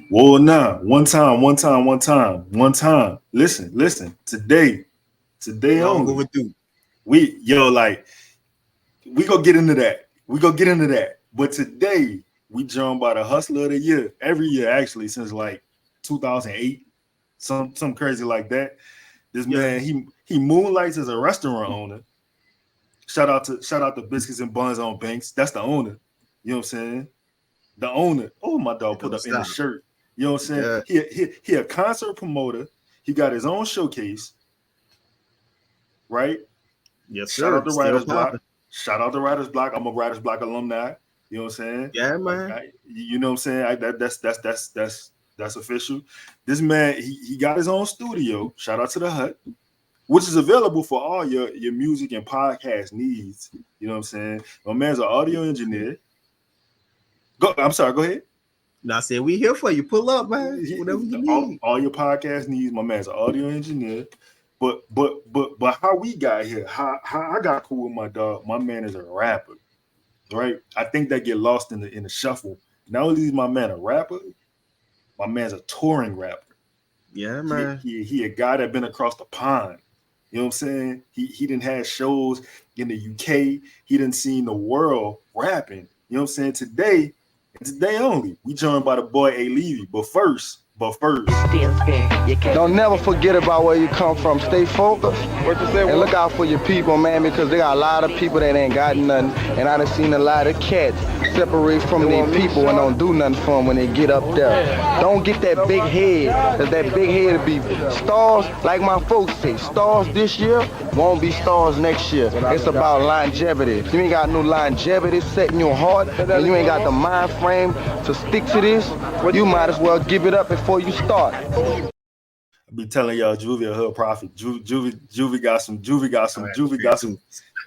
Well, nah, one time. Listen. Today Long only. overdue. Like we go get into that. We go get into that. But today we joined by the hustler of the year. Every year actually since like 2008, some crazy like that. This Yeah. man he moonlights as a restaurant owner. Shout out to Biscuits and Buns on Banks. That's the owner. You know what I'm saying? The owner. Oh, my dog It put don't up in the stop. shirt. You know what I'm saying? Yeah. He a concert promoter. He got his own showcase, right? Yes, Shout out sir. to Still Writers Block. popping. Shout out to Writers Block. I'm a Writers Block alumni. You know what I'm saying? Yeah, man. You know what I'm saying? That's official. This man, he got his own studio. Shout out to the Hut, which is available for all your music and podcast needs. You know what I'm saying? My man's an audio engineer. I'm sorry. Go ahead. Now I said we here for you. Pull up, man. Whatever you need. All your podcast needs. My man's an audio engineer. But how we got here? How I got cool with my dog? My man is a rapper, right? I think that get lost in the shuffle. Not only is my man a rapper, my man's a touring rapper. Yeah, He man. he he a guy that been across the pond. You know what I'm saying? He didn't have shows in the UK. He didn't seen the world rapping. You know what I'm saying? Today only, we joined by the boy A Levy. But first, Don't never forget about where you come from. Stay focused and look out for your people, man, because there are a lot of people that ain't got nothing. And I done seen a lot of cats separate from their people and don't do nothing for them when they get up there. Don't get that big head. 'Cause that big head to be stars, like my folks say, stars this year won't be stars next year. It's about longevity. If you ain't got no longevity set in your heart and you ain't got the mind frame to stick to this, you might as well give it up before you start. I be telling y'all, Juvie a hood prophet. Juvie got some. Oh, that's Juvie true got some.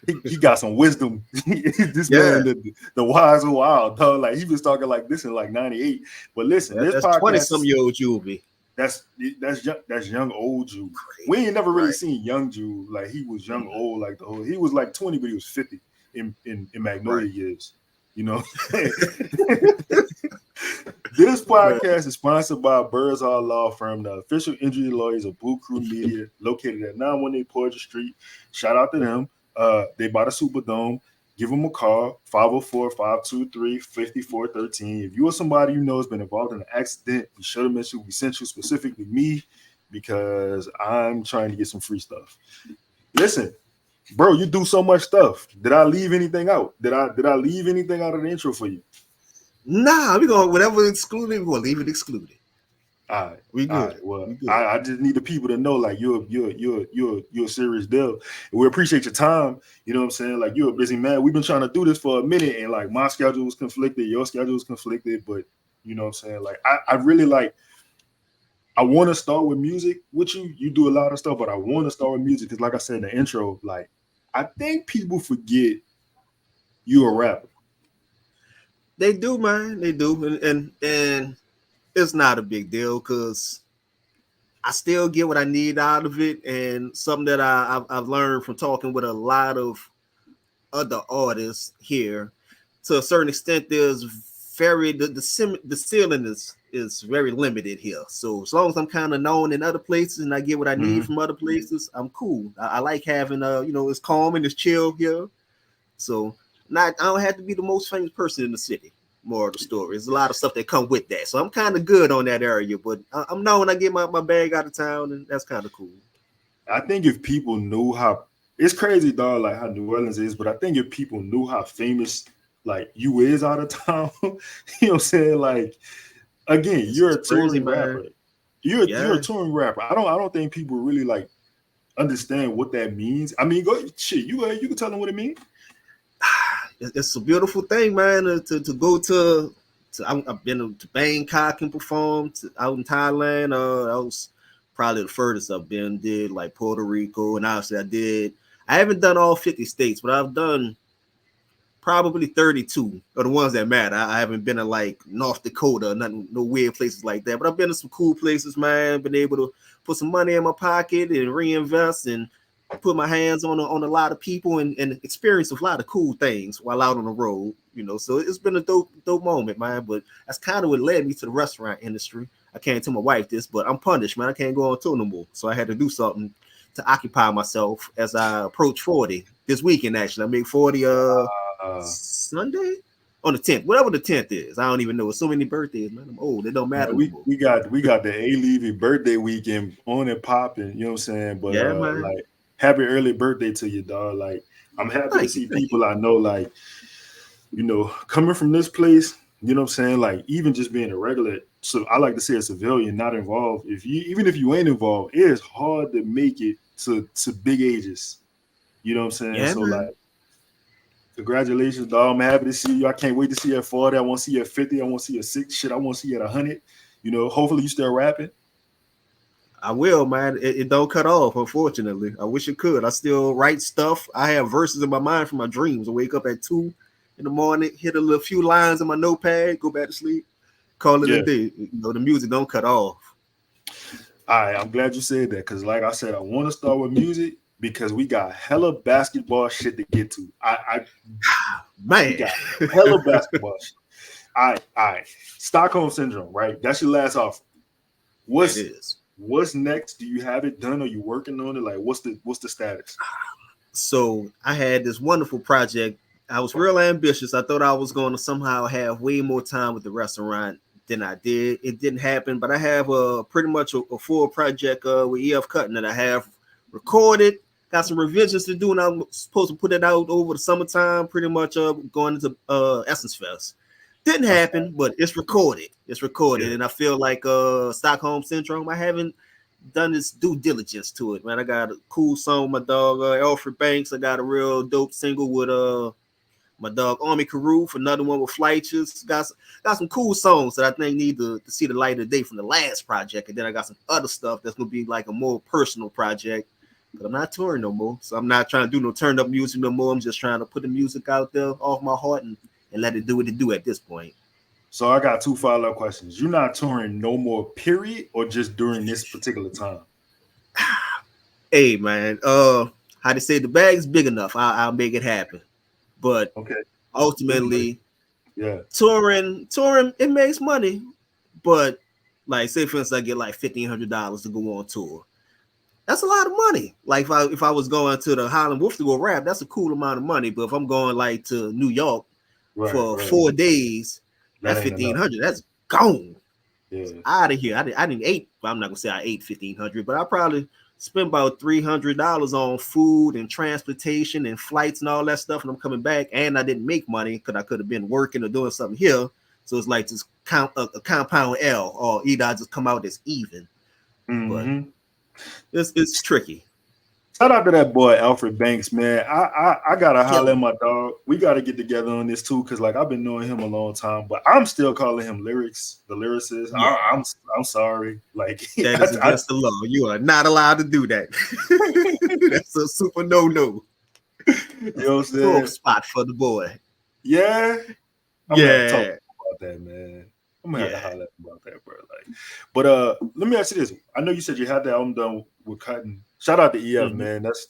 too. He got some wisdom. This Yeah. man, the wise and wild dog. Like he was talking like this in like '98. But listen, this That's 20 podcast some is year old Juvie. that's young old Jew. We ain't never really Right. seen young Jew like he was young old like the whole. He was like 20, but he was 50 in Right. Magnolia years. You know. This podcast is sponsored by Birdsall Law Firm, the official injury lawyers of Blue Crew Media, located at 918 Porter Street. Shout out to them. They bought a Superdome. Give them a call, 504-523-5413. If you or somebody you know has been involved in an accident, be sure to mention we sent you, specifically me, because I'm trying to get some free stuff. Listen, bro, you do so much stuff. Did I leave anything out? Did I leave anything out of the intro for you? Nah, we gonna whatever excluded, we're gonna leave it excluded. All right. We All good. right. Well, We good. I just need the people to know like you're a serious deal. And we appreciate your time. You know what I'm saying? Like you're a busy man. We've been trying to do this for a minute, and like my schedule was conflicted, your schedule was conflicted, but you know what I'm saying? Like I really like I want to start with music with you. You do a lot of stuff, but I want to start with music because like I said in the intro, like I think people forget you're a rapper. They do, man. They do, and it's not a big deal because I still get what I need out of it, and something that I've learned from talking with a lot of other artists here. To a certain extent, there's very the ceiling is very limited here. So as long as I'm kind of known in other places and I get what I need from other places, I'm cool. I like having it's calm and it's chill here. So I don't have to be the most famous person in the city. More of the story. There's a lot of stuff that come with that. So I'm kind of good on that area, but I'm known I get my bag out of town, and that's kind of cool. I think if people knew how it's crazy, dog, like how New Orleans is, but I think if people knew how famous like you is out of town, you know what I'm saying? Like again, you're a It's crazy, touring man. rapper. You're a Yeah. touring rapper. I don't think people really like understand what that means. I mean, go shit, you can tell them what it means. It's a beautiful thing, man. To go to I've been to Bangkok and performed out in Thailand. That was probably the furthest I've been. Did like Puerto Rico, and obviously I haven't done all 50 states, but I've done probably 32 are the ones that matter. I haven't been to like North Dakota, nothing, no weird places like that. But I've been to some cool places, man. Been able to put some money in my pocket and reinvest and put my hands on a lot of people and experience a lot of cool things while out on the road, you know. So it's been a dope moment, man. But that's kind of what led me to the restaurant industry. I can't tell my wife this, but I'm punished, man. I can't go on tour no more. So I had to do something to occupy myself as I approach 40 this weekend. Actually, I make 40 Sunday on the 10th, whatever the 10th is. I don't even know. It's so many birthdays, man. I'm old. It don't matter. We got the A Levy birthday weekend on and popping. You know what I'm saying? But yeah, man. like, happy early birthday to you, dog. Like, I'm happy to see people I know, like, you know, coming from this place. You know what I'm saying? Like, even just being a regular, so I like to say a civilian, not involved. Even if you ain't involved, it is hard to make it to big ages. You know what I'm saying? Yeah, so man. like, congratulations, dog. I'm happy to see you. I can't wait to see you at 40. I want to see you at 50. I want to see you at 6. Shit, I want to see you at 100. You know, hopefully you still rapping. I will, man. It don't cut off, unfortunately. I wish it could. I still write stuff. I have verses in my mind from my dreams. I wake up at 2 in the morning, hit a little few lines in my notepad, go back to sleep, call it a day. You know, the music don't cut off. All right, I'm glad you said that, because like I said, I want to start with music because we got hella basketball shit to get to. Man, we got hella basketball shit. All right. Stockholm Syndrome, right? That's your last offer. What's next? Do you have it done? Are you working on it? Like, what's the status? So I had this wonderful project. I was real ambitious. I thought I was going to somehow have way more time with the restaurant than I did. It didn't happen, but I have pretty much a full project with EF Cutting that I have recorded. Got some revisions to do, and I'm supposed to put it out over the summertime, pretty much going into Essence Fest. Didn't happen, but it's recorded. Yeah. And I feel like Stockholm Syndrome, I haven't done this due diligence to it, man. I got a cool song with my dog Alfred Banks. I got a real dope single with my dog Army Karoof, another one with Flighters. Got some cool songs that I think need to see the light of day from the last project. And then I got some other stuff that's gonna be like a more personal project. But I'm not touring no more. So I'm not trying to do no turned up music no more. I'm just trying to put the music out there off my heart and let it do what it do at this point. So I got 2 follow-up questions. You're not touring no more, period, or just during this particular time? Hey man, how they say, the bag's big enough. I'll make it happen. But ultimately, touring, it makes money. But like, say for instance, I get like $1,500 to go on tour. That's a lot of money. Like if I was going to the Highland Wolf to go rap, that's a cool amount of money. But if I'm going like to New York for 4 days, that's $1,500. That's gone. Yeah. Out of here. I didn't ate. I'm not gonna say I ate $1,500, but I probably spent about $300 on food and transportation and flights and all that stuff. And I'm coming back, and I didn't make money because I could have been working or doing something here. So it's like just a compound L, or either I just come out as even. Mm-hmm. But it's tricky. Shout out to that boy Alfred Banks, man. I gotta holler at my dog. We gotta get together on this too, because like I've been knowing him a long time, but I'm still calling him the lyricist. Yeah. I'm sorry. Like, that is against the law. You are not allowed to do that. That's a super no. You know what I'm saying? Spot for the boy. Yeah. I'm gonna talk about that, man. I'm gonna have to holler about that, bro. Like, but let me ask you this. I know you said you had that album done with Cutting. Shout out to EF, man. That's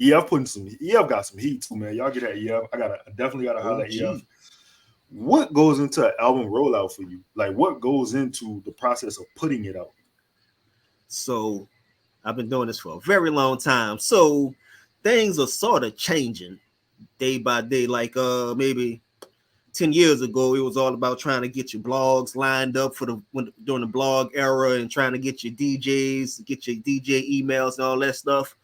EF got some heat too, man. Y'all get that EF. I definitely gotta holler at EF. What goes into an album rollout for you? Like, what goes into the process of putting it out? So I've been doing this for a very long time. So things are sort of changing day by day. Like maybe 10 years ago, it was all about trying to get your blogs lined up for during the blog era and trying to get your DJs, get your DJ emails and all that stuff.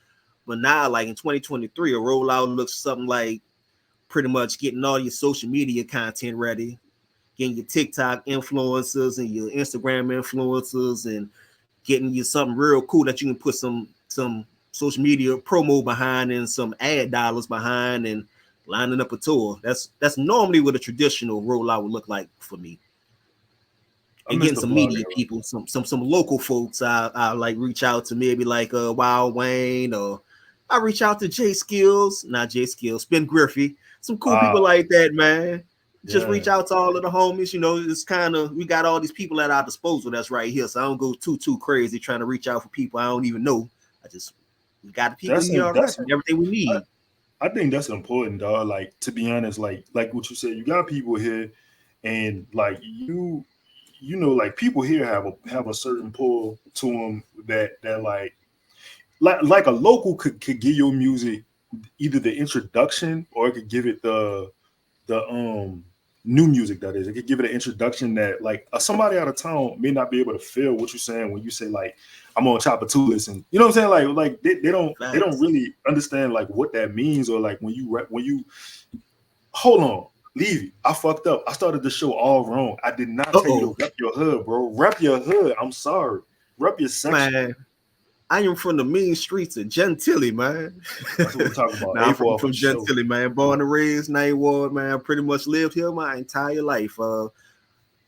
But now, like in 2023, a rollout looks something like pretty much getting all your social media content ready, getting your TikTok influencers and your Instagram influencers, and getting you something real cool that you can put some social media promo behind and some ad dollars behind, and lining up a tour. That's normally what a traditional rollout would look like for me. And getting some media people, some local folks. I like reach out to maybe like Wild Wayne, or I reach out to Spin Griffey, some cool people like that, man. Just reach out to all of the homies. You know, it's kind of, we got all these people at our disposal that's right here. So I don't go too crazy trying to reach out for people I don't even know. I just We got the people here already, everything we need. I think that's important, dog. Like, to be honest, like what you said, you got people here, and like you know, like people here have a certain pull to them that like a local could give your music either the introduction, or it could give it the new music, that is. It could give it an introduction that like somebody out of town may not be able to feel what you're saying when you say like I'm on Chopper 2 listen. You know what I'm saying? Like they don't really understand like what that means, or like when you hold on, Levy, I fucked up. I started the show all wrong. I did not tell you to rep your hood, bro. Rep your hood. I'm sorry. Rep your section. Man, I am from the mean streets of Gentilly, man. That's what we're talking about. I'm from Gentilly, man. Born and raised, 9th Ward, man. I pretty much lived here my entire life.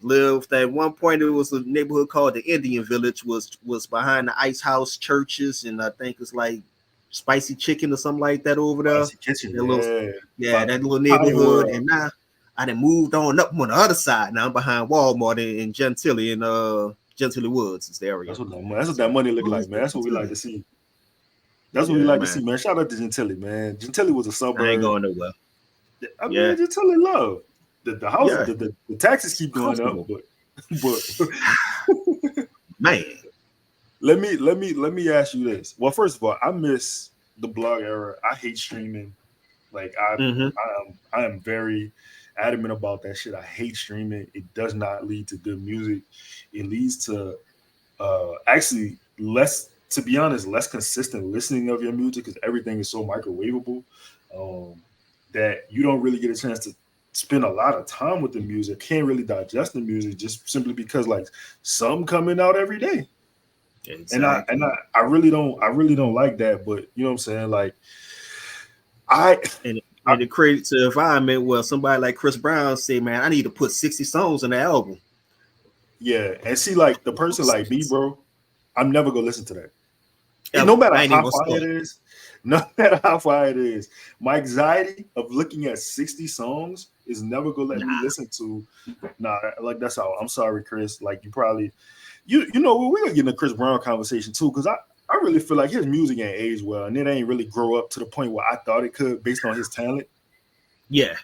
Lived at one point, it was a neighborhood called the Indian Village, was behind the Ice House churches, and I think it's like Spicy Chicken or something like that over there. Spicy Kitchen, that little neighborhood. And now I done moved on up on the other side. Now I'm behind Walmart in Gentilly, in Gentilly Woods is the area. That's what that money look like, man. That's what we like to see. That's what we like to see, man. Shout out to Gentilly, man. Gentilly was a suburb. I ain't going nowhere. I mean, Gentilly love the house. The taxes keep going up, but man. Let me ask you this. Well, first of all, I miss the blog era. I hate streaming. Like I am very adamant about that shit. I hate streaming. It does not lead to good music. It leads to actually less, to be honest, less consistent listening of your music, because everything is so microwavable that you don't really get a chance to spend a lot of time with the music. Can't really digest the music just simply because like some coming out every day. Exactly. And I really don't like that. But you know what I'm saying? Like and it creates an environment where somebody like Chris Brown say, man, I need to put 60 songs on the album. Yeah, and see, like the person like me, bro, I'm never gonna listen to that. And no matter how fire it is, my anxiety of looking at 60 songs is never gonna let me listen to. Like that's how. I'm sorry, Chris. Like you probably, you know, we're gonna get in a Chris Brown conversation too, because I really feel like his music ain't aged well, and it ain't really grow up to the point where I thought it could based on his talent. Yeah.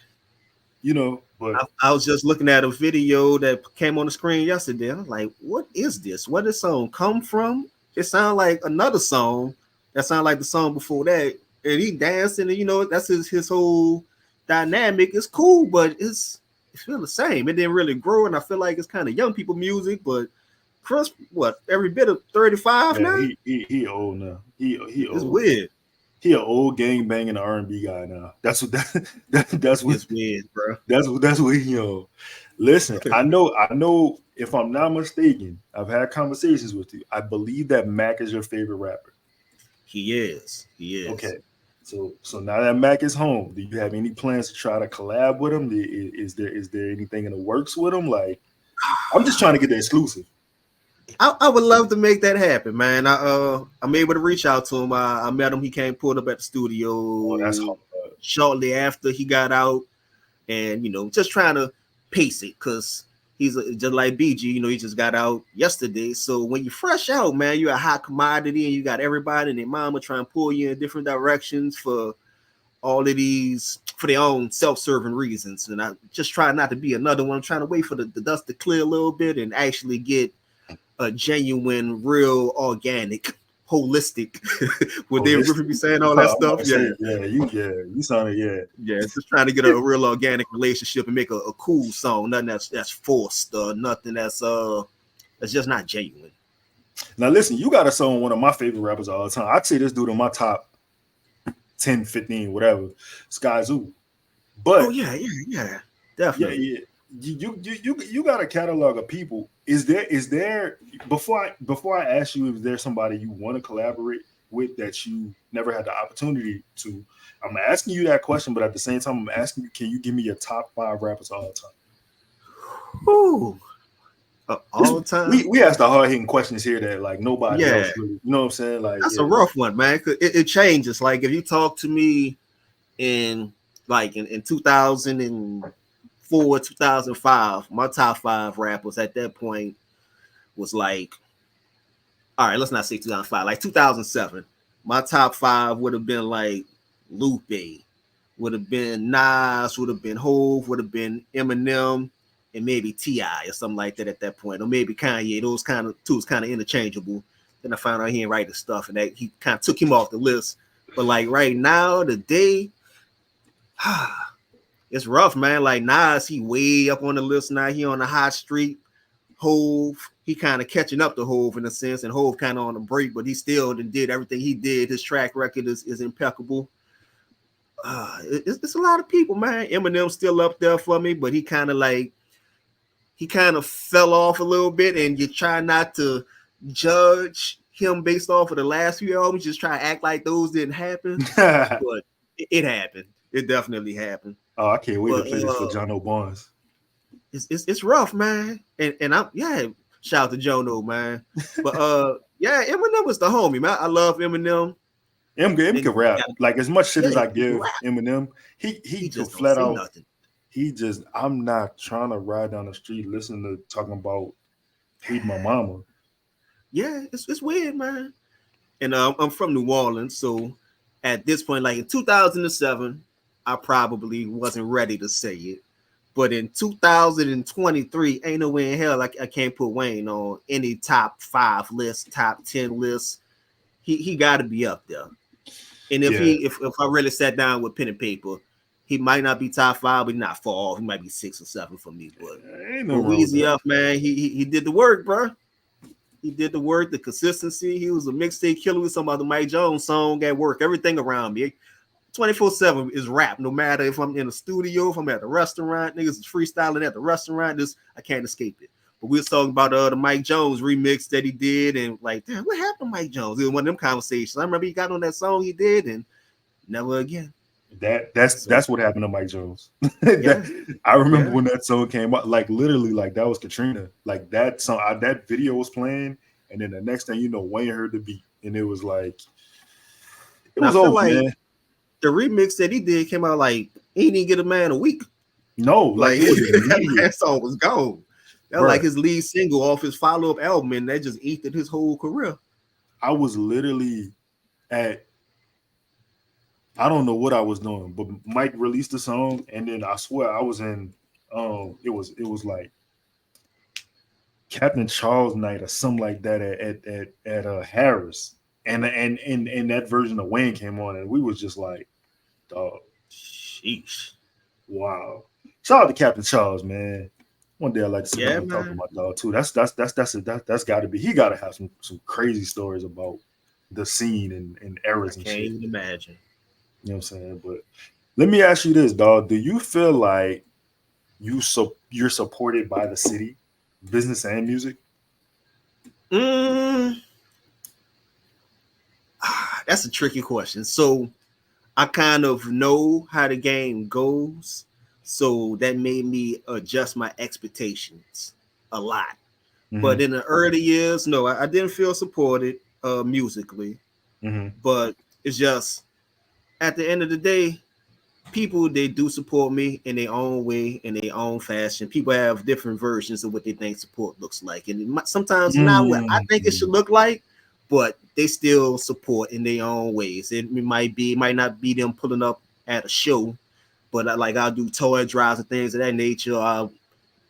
You know, but I was just looking at a video that came on the screen yesterday. I was like, what is this? Where did this song come from? It sounded like another song that sounded like the song before that. And he dancing, and you know, that's his whole dynamic. It's cool, but it feels the same. It didn't really grow, and I feel like it's kind of young people music, but Chris, what, every bit of 35 now? He old now. He old. It's weird. He an old gang banging R&B guy now. That's what it's weird, bro. That's what he on. Listen, I know if I'm not mistaken, I've had conversations with you. I believe that Mac is your favorite rapper. He is. Okay. So now that Mac is home, do you have any plans to try to collab with him? Is there anything in the works with him? Like, I'm just trying to get the exclusive. I would love to make that happen, man. I'm able to reach out to him. I met him. He came pulled up at the studio. Oh, that's hard. Shortly after he got out, and you know, just trying to pace it, because he's just like BG. You know, he just got out yesterday. So when you fresh out, man, you're a hot commodity, and you got everybody and their mama trying to pull you in different directions for all of these, for their own self-serving reasons. And I just try not to be another one. I'm trying to wait for the dust to clear a little bit and actually get a genuine, real, organic, holistic. Would they really be saying all that stuff? You sounded just trying to get a real organic relationship and make a cool song. Nothing that's forced, nothing that's just not genuine. Now listen, you got a song, one of my favorite rappers all the time. I'd say this dude in my top 10, 15, whatever, Sky Zoo. But definitely. You got a catalog of people. Is there before I ask you if there's somebody you want to collaborate with that you never had the opportunity to? I'm asking you that question, but at the same time, I'm asking you, can you give me your top 5 rappers all the time? Ooh, all the time. We ask the hard hitting questions here that like nobody else really, you know what I'm saying? Like that's a rough one, man. It changes. Like if you talk to me in 2004, 2005, my top 5 rappers at that point was like, all right, let's not say 2005, like 2007. my top 5 would have been like Lupe, would have been Nas, would have been Hove, would have been Eminem, and maybe T.I. or something like that at that point, or maybe Kanye. Those kind of two is kind of interchangeable. Then I found out he ain't writing stuff, and that he kind of took him off the list. But like right now, today, it's rough, man. Like Nas, he way up on the list now. He on the hot streak. Hove, he kind of catching up to Hove in a sense, and Hove kind of on a break, but he still did everything he did. His track record is impeccable. It's a lot of people, man. Eminem's still up there for me, but he kind of fell off a little bit, and you try not to judge him based off of the last few albums. Just try to act like those didn't happen, but it happened. It definitely happened. Oh, I can't wait to play this for John O'Barnes. It's rough, man. And I'm shout out to Jono, man. But Eminem was the homie, man. I love Eminem. M can rap. Like as much shit as I give Eminem, he just flat out nothing. I'm not trying to ride down the street listening to talking about hate my mama. Yeah, it's weird, man. And I'm from New Orleans, so at this point, like in 2007, I probably wasn't ready to say it. But in 2023, ain't no way in hell I can't put Wayne on any top 5 list, top 10 list. He got to be up there. And if I really sat down with pen and paper, he might not be top 5, but not far off. He might be 6 or 7 for me. But easy up, man. He did the work, bro. He did the work, the consistency. He was a mixtape killer with some other Mike Jones song at work. Everything around me. 24/7 is rap. No matter if I'm in the studio, if I'm at the restaurant, niggas is freestyling at the restaurant. I can't escape it. But we was talking about the Mike Jones remix that he did, and like, damn, what happened to Mike Jones? It was one of them conversations. I remember he got on that song he did, and never again. That's what happened to Mike Jones. I remember when that song came out, like literally, like that was Katrina. Like that song, that video was playing, and then the next thing you know, Wayne heard the beat, and it was like, it was over, like, man. The remix that he did came out like he didn't get a man a week. No, like that song was gone. That was like his lead single off his follow-up album, and that just eated his whole career. I was literally I don't know what I was doing, but Mike released the song, and then I swear I was in it was like Captain Charles night or something like that at Harris. And that version of Wayne came on, and we was just like, dog. Sheesh. Wow. Shout out to Captain Charles, man. One day I'd like to sit down and talk to my dog too. That's gotta be, he gotta have some crazy stories about the scene and eras and shit. I can't even imagine. You know what I'm saying? But let me ask you this, dog. Do you feel like you're supported by the city, business and music? That's a tricky question. So I kind of know how the game goes. So that made me adjust my expectations a lot. Mm-hmm. But in the early years, no, I didn't feel supported musically. Mm-hmm. But it's just at the end of the day, people, they do support me in their own way, in their own fashion. People have different versions of what they think support looks like. And sometimes not what I think it should look like, but they still support in their own ways. It might not be them pulling up at a show, but I'll do toy drives and things of that nature. I'll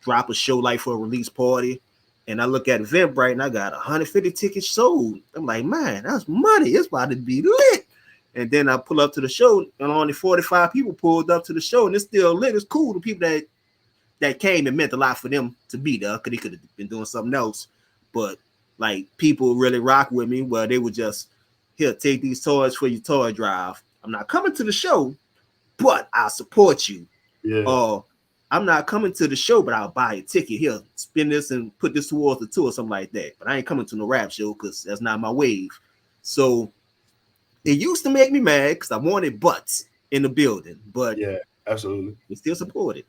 drop a show like for a release party, and I look at Eventbrite and I got 150 tickets sold. I'm like, man, that's money. It's about to be lit. And then I pull up to the show, and only 45 people pulled up to the show, and it's still lit. It's cool. The people that came, it meant a lot for them to be there, because they could have been doing something else. But like, people really rock with me, where they would just, here, take these toys for your toy drive. I'm not coming to the show, but I'll support you. Yeah. Or I'm not coming to the show, but I'll buy a ticket. Here, spend this and put this towards the tour, something like that. But I ain't coming to no rap show because that's not my wave. So it used to make me mad because I wanted butts in the building. But yeah, absolutely, we still support it.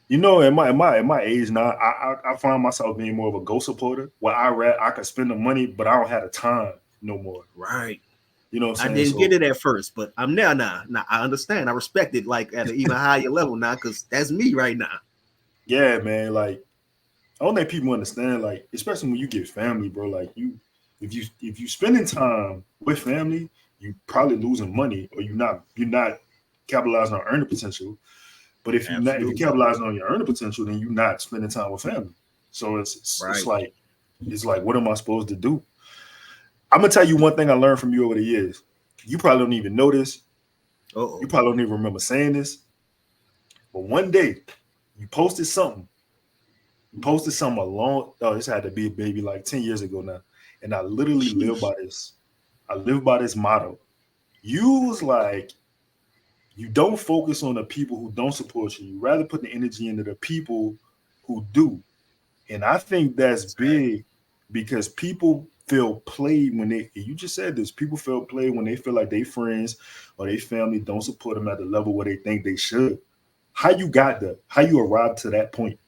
You know, at my age now, I find myself being more of a go supporter. Where I could spend the money, but I don't have the time no more. Right. You know what I'm saying? I didn't get it at first, but I'm there now. Now I understand. I respect it like at an even higher level now, because that's me right now. Yeah, man. Like, I don't think people understand, like, especially when you get family, bro. Like, if you spending time with family, you probably losing money, or you're not capitalizing on earning potential. But if you capitalizing on your earning potential, then you're not spending time with family. So it's like what am I supposed to do? I'm gonna tell you one thing I learned from you over the years. You probably don't even know this. You probably don't even remember saying this. But one day, you posted something. You posted something this had to be maybe like 10 years ago now. And I literally live by this. I live by this motto. You was like, you don't focus on the people who don't support you. You rather put the energy into the people who do. And I think that's big because people feel played when you just said this, people feel played when they feel like their friends or their family don't support them at the level where they think they should. How you got there? How you arrived to that point?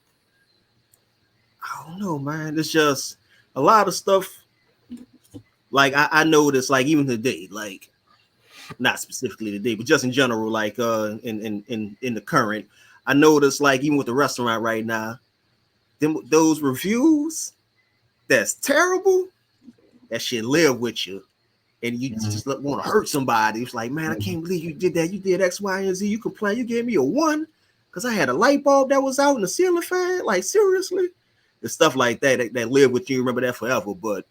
I don't know, man. It's just a lot of stuff. Like I noticed, like even today, like not specifically today, but just in general, like in the current, I noticed like even with the restaurant right now, those reviews that's terrible, that shit live with you, and you just want to hurt somebody. It's like, man, I can't believe you did that. You did X, Y, and Z. You complain. You gave me a 1 because I had a light bulb that was out in the ceiling fan. Like seriously, the stuff like that live with you. Remember that forever. But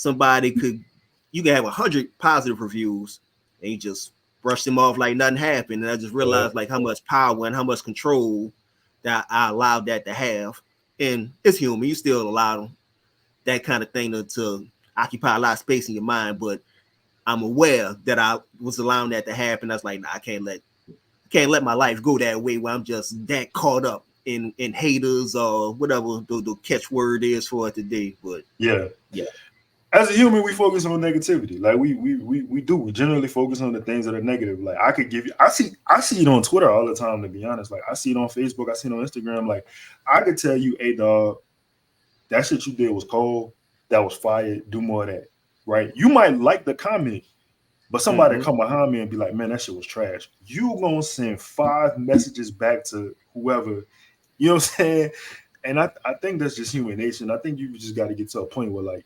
you can have 100 positive reviews and you just brush them off like nothing happened. And I just realized like how much power and how much control that I allowed that to have. And it's human. You still allow that kind of thing to occupy a lot of space in your mind. But I'm aware that I was allowing that to happen. I was like, nah, I can't let my life go that way where I'm just that caught up in haters or whatever the catchword is for it today. But yeah. As a human, we focus on negativity. Like we do. We generally focus on the things that are negative. Like I see it on Twitter all the time, to be honest. Like I see it on Facebook, I see it on Instagram. Like I could tell you, hey dog, that shit you did was cold, that was fire, do more of that. Right? You might like the comment, but somebody come behind me and be like, man, that shit was trash. You gonna send 5 messages back to whoever, you know what I'm saying? And I think that's just human nature. I think you just got to get to a point where like,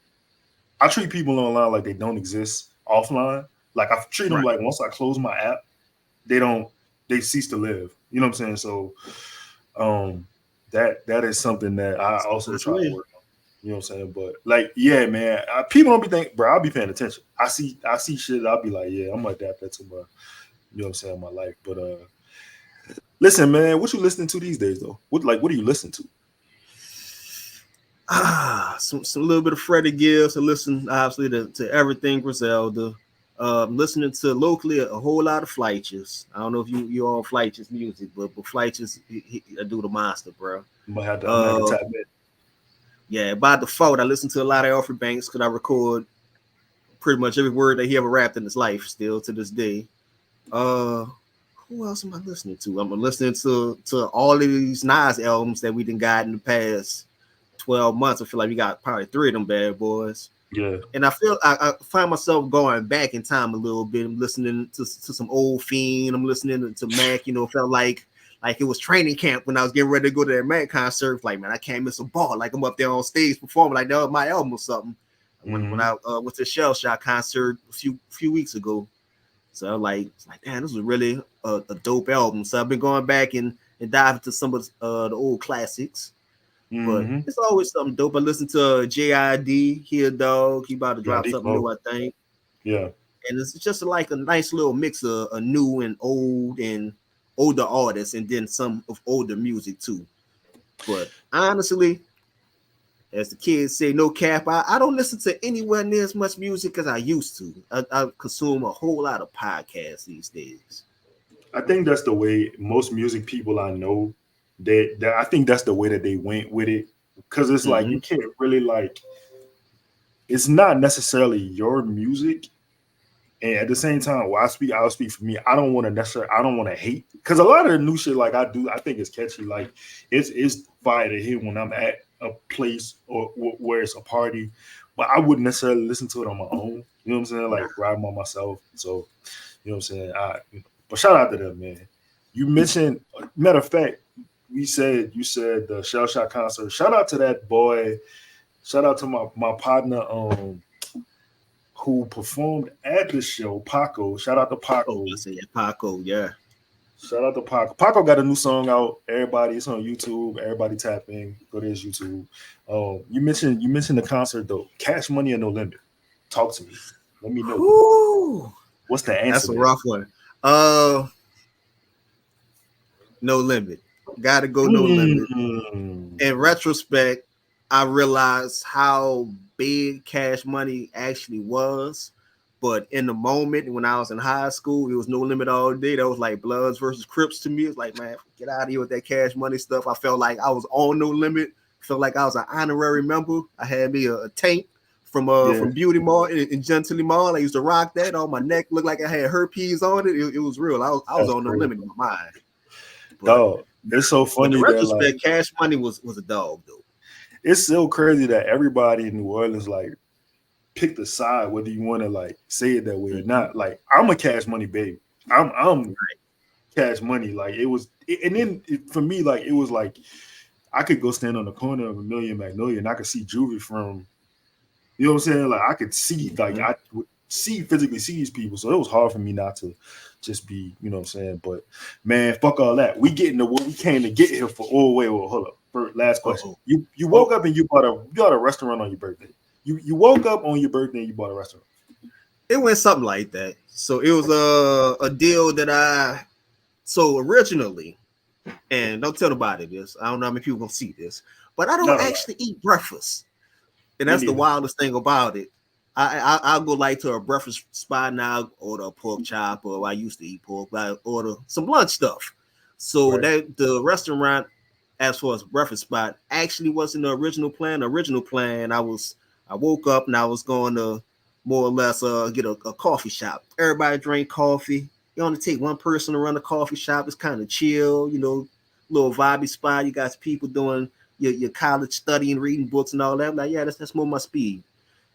I treat people online like they don't exist offline. Like I treat them like once I close my app, they cease to live. You know what I'm saying? So that is something that I also try to work on. You know what I'm saying? But like, yeah, man, people don't be thinking, bro, I'll be paying attention. I see shit, I'll be like, yeah, I'm gonna adapt that to my, you know what I'm saying, my life. But listen, man, what you listening to these days though? What are you listening to? Some little bit of Freddie Gibbs. I listen obviously to everything Griselda. Listening to locally a whole lot of Flighters. I don't know if you all Flighters music, but Flighters he do the monster, bro. I'm gonna have to tap in. Yeah, by default, I listen to a lot of Alfred Banks because I record pretty much every word that he ever rapped in his life still to this day. Who else am I listening to? I'm listening to all of these Nas albums that we done got in the past 12 months. I feel like we got probably 3 of them bad boys. Yeah. And I feel I find myself going back in time a little bit. I'm listening to some old Fiend. I'm listening to Mac, felt like it was training camp when I was getting ready to go to that Mac concert. Like, man, I can't miss a ball. Like I'm up there on stage performing like that was my album or something. When I went to the Shell Shock concert a few weeks ago. So I'm like, damn, this was really a dope album. So I've been going back and diving into some of the old classics. But it's always something dope. I listen to JID, Here Dog. He about to drop something new, I think. Yeah. And it's just like a nice little mix of a new and old and older artists, and then some of older music too. But honestly, as the kids say, no cap, I don't listen to anywhere near as much music as I used to. I consume a whole lot of podcasts these days. I think that's the way most music people I know, I think that's the way that they went with it. Because it's like you can't really like, it's not necessarily your music. And at the same time, I'll speak for me. I don't want to hate, because a lot of the new shit like I think it's catchy. Like it's fire to hear when I'm at a place or where it's a party, but I wouldn't necessarily listen to it on my own. You know what I'm saying? Like riding by myself. So you know what I'm saying? But shout out to them, man. You mentioned, matter of fact, you said the Shell Shock concert. Shout out to that boy. Shout out to my partner. who performed at the show, Paco. Shout out to Paco. Oh, I say Paco, yeah. Shout out to Paco. Paco got a new song out. Everybody, it's on YouTube. Everybody tap in. Go to his YouTube. You mentioned the concert though. Cash Money or No Limit. Talk to me. Let me know. Ooh, What's the answer? that's a rough one. No Limit. Gotta go No Limit. In retrospect, I realized how big Cash Money actually was. But in the moment when I was in high school, it was No Limit all day. That was like Bloods versus Crips to me. It's like, man, get out of here with that Cash Money stuff. I felt like I was on No Limit. Felt like I was an honorary member. I had me a tank from Beauty Mall in Gentilly Mall. I used to rock that. On my neck looked like I had herpes on it. It was real. I was on No Limit in my mind. But, dog, it's so funny. In that retrospect, like, Cash Money was a dog, though. It's so crazy that everybody in New Orleans like picked a side, whether you want to like say it that way or not. Like, I'm a Cash Money baby. I'm Cash Money. Like, it was, and then for me, like, it was like I could go stand on the corner of a Million Magnolia and I could see Juvie from, you know what I'm saying? Like, I could see, like, I would physically see these people. So it was hard for me not to just be, you know what I'm saying? But man, fuck all that. We getting to what we came to get here for. Oh, wait, hold up. Last question. You woke up and you bought a restaurant on your birthday. You woke up on your birthday and you bought a restaurant. It went something like that. So it was a deal that so originally, and don't tell nobody this. I don't know how many people gonna see this, but I don't actually eat breakfast. And that's the wildest thing about it. I'll go like to a breakfast spot now, order a pork chop, or I used to eat pork, but I order some lunch stuff. So that the restaurant, as far as breakfast spot, actually wasn't the original plan. The original plan, I woke up and I was going to more or less get a coffee shop. Everybody drink coffee. You only take one person to run a coffee shop. It's kind of chill, you know, little vibey spot. You got people doing your college studying, reading books and all that. I'm like, yeah, that's more my speed.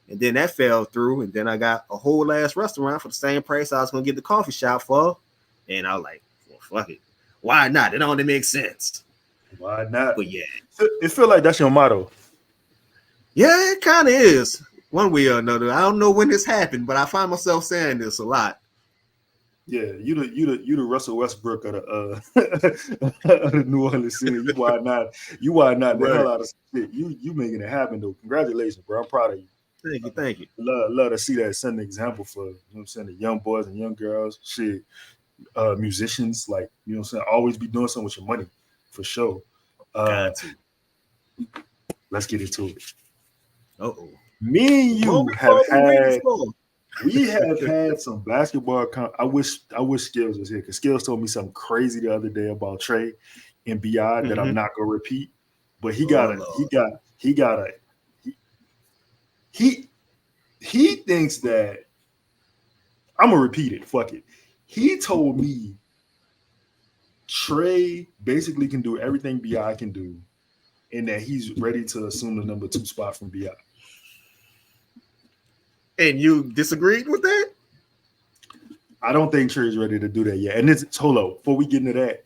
And then that fell through. And then I got a whole ass restaurant for the same price I was going to get the coffee shop for. And I was like, well, fuck it. Why not? It only makes sense. Why not? But yeah. It feel like that's your motto. Yeah, it kind of is. One way or another. I don't know when this happened, but I find myself saying this a lot. Yeah, you the Russell Westbrook of the New Orleans scene. You are not the hell out of shit. You making it happen though. Congratulations, bro. I'm proud of you. Thank you. Love to see that, set an example for, you know what I'm saying, the young boys and young girls. Shit, musicians, like, you know what I'm saying, always be doing something with your money, for sure. Let's get into it. Me and you have had some basketball. I wish Skills was here, because Skills told me something crazy the other day about Trey and BI that I'm not gonna repeat. But he thinks that I'm gonna repeat it. Fuck it. He told me Trey basically can do everything BI can do, and that he's ready to assume the number 2 spot from BI. And you disagreed with that? I don't think Trey's ready to do that yet. And it's hold up, before we get into that,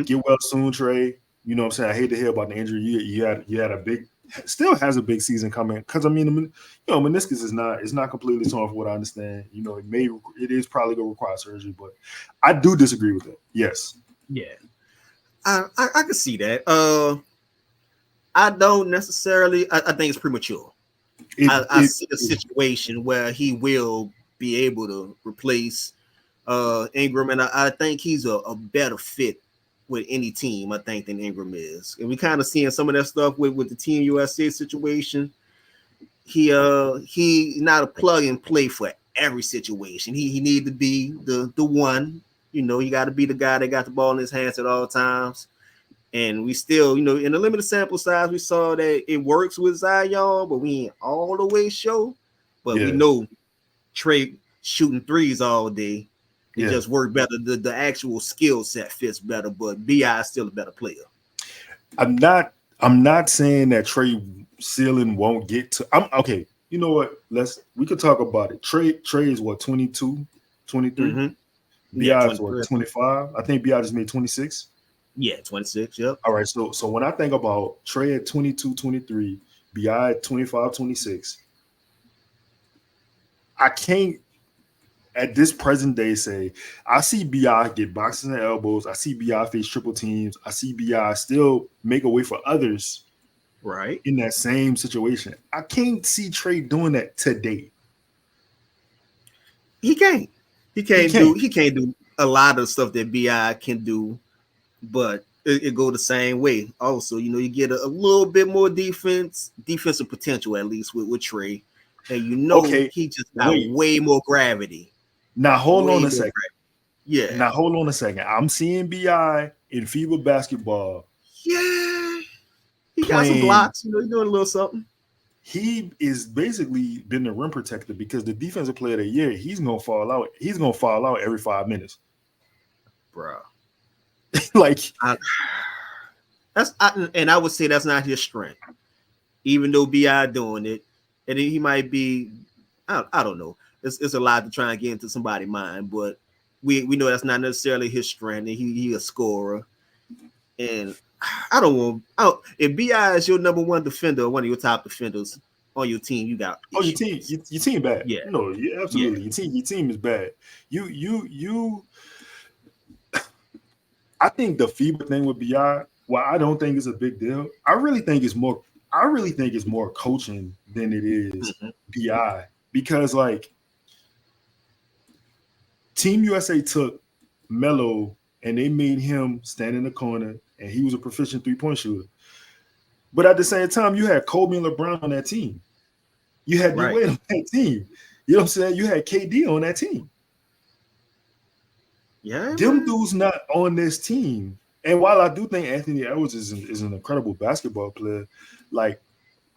get well soon, Trey. You know what I'm saying? I hate to hear about the injury. You had a big, still has a big season coming. Because I mean, you know, meniscus is not completely torn from what I understand. You know, it is probably gonna require surgery, but I do disagree with that. Yes. Yeah. I can see that. I don't necessarily. I think it's premature. I see a situation where he will be able to replace Ingram, and I think he's a better fit with any team, I think, than Ingram is. And we kind of seeing some of that stuff with the Team USA situation. He not a plug and play for every situation. He need to be the one. You know, you got to be the guy that got the ball in his hands at all times. And we still, you know, in a limited sample size, we saw that it works with Zion, but we ain't all the way sure. But we know Trey shooting threes all day. It just worked better. The actual skill set fits better, but BI is still a better player. I'm not saying that Trey ceiling won't get to. Okay. You know what? We could talk about it. Trey is what, 22, 23? BI is what, 25? I think BI just made 26. Yeah, 26, yep. All right, so when I think about Trey at 22, 23, BI at 25, 26, I can't at this present day say I see BI get boxes and elbows. I see BI face triple teams. I see BI still make a way for others Right. in that same situation. I can't see Trey doing that today. He can't. He can't can't. do a lot of stuff that BI can do, but it go the same way. Also, you get a little bit more defensive potential at least with Trey, and Okay, he just got way more gravity. Now hold on a second. Yeah. Now hold on a second. I'm seeing BI in FIBA basketball. Yeah. He got some blocks. He's doing a little something. He is basically been the rim protector because the defensive player of the year, he's gonna fall out. He's gonna fall out every 5 minutes, bro. Like I would say that's not his strength, even though BI doing it, and he might be. I don't know. It's a lot to try and get into somebody's mind, but we know that's not necessarily his strength, and he a scorer. And if BI is your number one defender, one of your top defenders on your team, you got issues. your team bad. Yeah, no, yeah, absolutely. Yeah. Your team is bad. You. I think the FIBA thing with BI, while I don't think it's a big deal, I really think it's more coaching than it is BI because like Team USA took Melo and they made him stand in the corner and he was a proficient 3-point shooter. But at the same time, you had Kobe and LeBron on that team. You had D-Wade on that team. You know what I'm saying? You had KD on that team. Yeah, them dudes not on this team. And while I do think Anthony Edwards is an incredible basketball player, like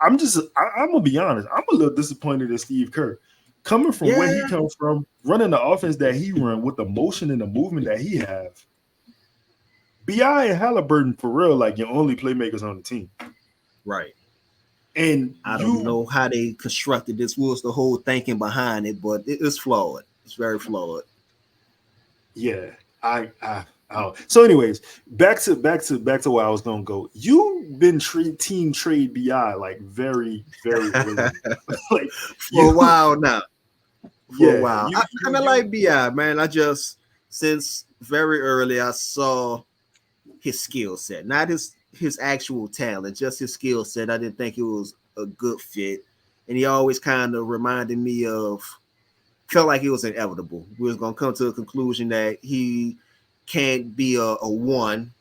I'm gonna be honest, I'm a little disappointed in Steve Kerr. Coming from where he comes from, running the offense that he run with the motion and the movement that he have. B.I. and Halliburton, for real, like your only playmakers on the team. Right. And I don't know how they constructed this. Was the whole thinking behind it, but it's flawed. It's very flawed. Yeah, I So, anyways, back to where I was gonna go. You've been team trade BI like very, very early. Like for a while now. For a while. I like BI, man. I just since very early I saw his skill set, not his actual talent, just his skill set. I didn't think it was a good fit, and he always kind of reminded me of. Felt like it was inevitable. We was gonna come to a conclusion that he can't be a one,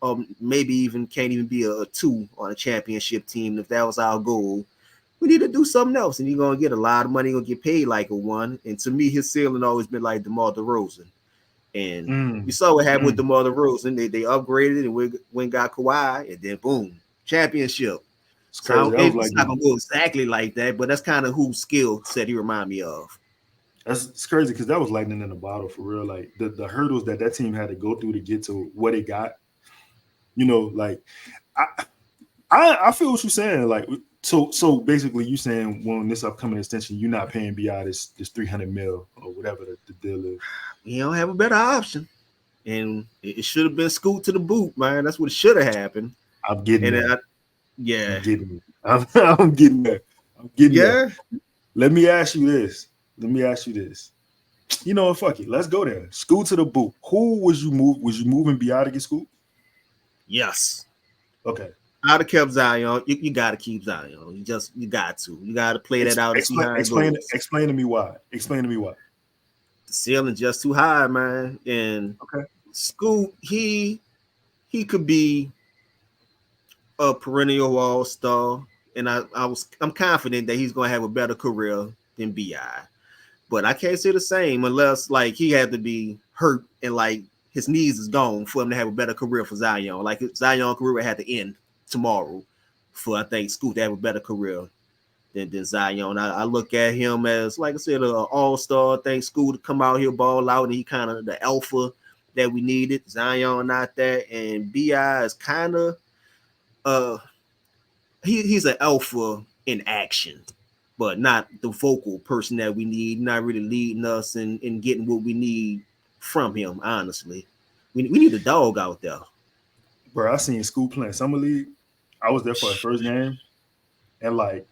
or maybe even can't even be a 2 on a championship team. If that was our goal, we need to do something else, and you're gonna get a lot of money, gonna get paid like a 1. And to me, his ceiling always been like DeMar DeRozan. And we saw what happened with DeMar DeRozan. They upgraded and went and got Kawhi, and then boom, championship. So it's not gonna go exactly like that, but that's kind of whose skill set he remind me of. It's crazy because that was lightning in a bottle for real. Like the hurdles that team had to go through to get to what it got. You know, like I feel what you're saying. Like so basically, you saying when this upcoming extension, you're not paying BI this $300 million or whatever the deal is. You don't have a better option, and it should have been Scoot to the boot, man. That's what should have happened. I'm getting there. I'm getting there. I'm getting there. Let me ask you this. You know what? Fuck it. Let's go there. Scoot to the boot. Who was you move? Was you moving BI to get Scoot? Yes. Okay. I'd have kept Zion. You got to keep Zion. You got to. You got to play that out. Explain to me why. The ceiling just too high, man. And Scoot, he could be a perennial all-star, and I'm confident that he's gonna have a better career than BI. But I can't say the same unless like he had to be hurt and like his knees is gone for him to have a better career for Zion. Like his Zion career had to end tomorrow for I think Scoot to have a better career than Zion. I look at him as, like I said, an all-star. I think Scoot to come out here, ball out, and he kind of the alpha that we needed. Zion not that, and BI is kind of he's an alpha in action, but not the vocal person that we need, not really leading us and getting what we need from him, honestly. We need a dog out there. Bro, I seen Scoot playing Summer League. I was there for the first game, and like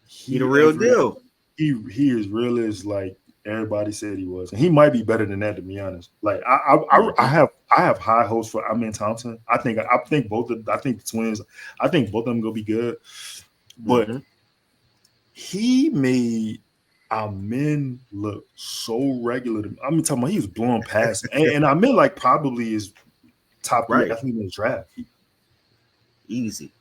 he the real deal. he is real as like everybody said he was, and he might be better than that, to be honest. Like I have high hopes for Amen Thompson. I think the twins. I think both of them gonna be good, but he made Amen look so regular. I'm talking about he was blowing past, and Amen like probably is top 3 athlete in the draft. Easy.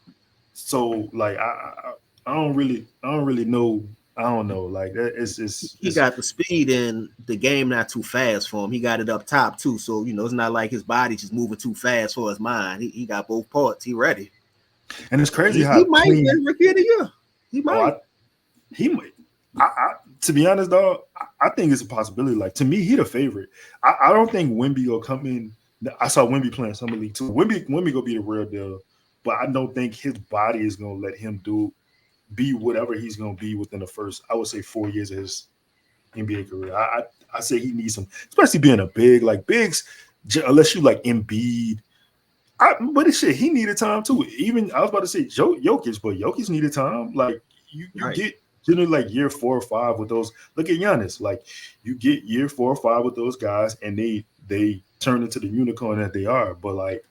So like I don't really know. I don't know. Like it's he got the speed and the game not too fast for him. He got it up top too. So it's not like his body just moving too fast for his mind. He got both parts. He ready. And it's crazy he might win Rookie of the Year. He might. He might. To be honest, dog, I think it's a possibility. Like to me, he the favorite. I don't think Wemby will come in. I saw Wemby playing Summer League too. Wemby gonna be the real deal, but I don't think his body is gonna let him be whatever he's gonna be within the first, I would say, 4 years of his NBA career. I say he needs some, especially being a big, like bigs, unless you like Embiid. But it's shit, he needed time too. Even I was about to say Jokic, but Jokic needed time. Like you get generally like year 4 or 5 with those. Look at Giannis. Like you get year 4 or 5 with those guys, and they turn into the unicorn that they are. But like,